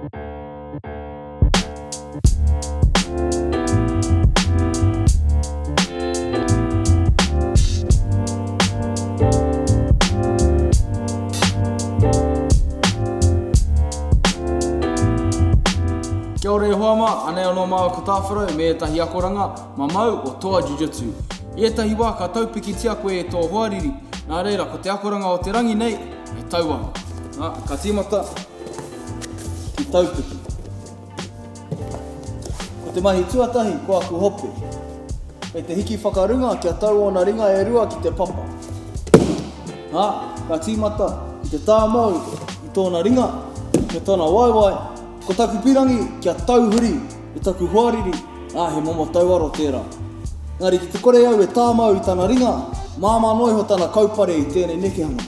Kia ora e hoa mā, anei anō māua ko tāwharau me etahi akoranga mamau o Toa Jiu-Jitsu. I etahi wā ka taupiki tia koe e tō hoariri, nā reira ko te akoranga o te rangi nei, e tauanga. Ka tīmata ki taupiki. Ko te mahi tuatahi, ko aku hope. Kei te hiki whakarunga kia tau ona ringa e rua ki te papa. Ka tīmata ki te tāmau i tōna ringa, ki tōna waiwai, ko taku pirangi kia tauhuri, e taku hoariri, he momo tauaro tērā. Ngari ki te kore au e tāmau i tana ringa, māma noiho tana kaupare i tēnei nekehanga.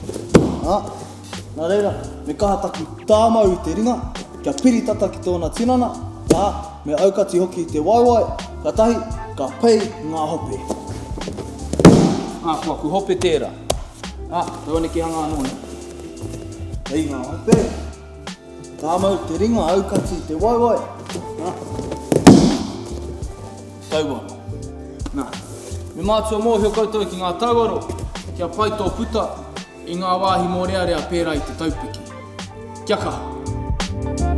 Nā reira, me kaha taku tāmau i te ringa, kia piritata ki tōna tinana, me aukati hoki i te waiwai, ka tahi, ka pei ngā hope. Ko aku hope tērā. Tau nekehanga anō ne. Hei ngā hope. Tāmau te ringa, aukati te waiwai. Tauaro. Me mātua mōhio koutou ki ngā tauaro, kia pai tō puta i ngā wāhi mōrearea pērā i te taupiki. Kia kaha.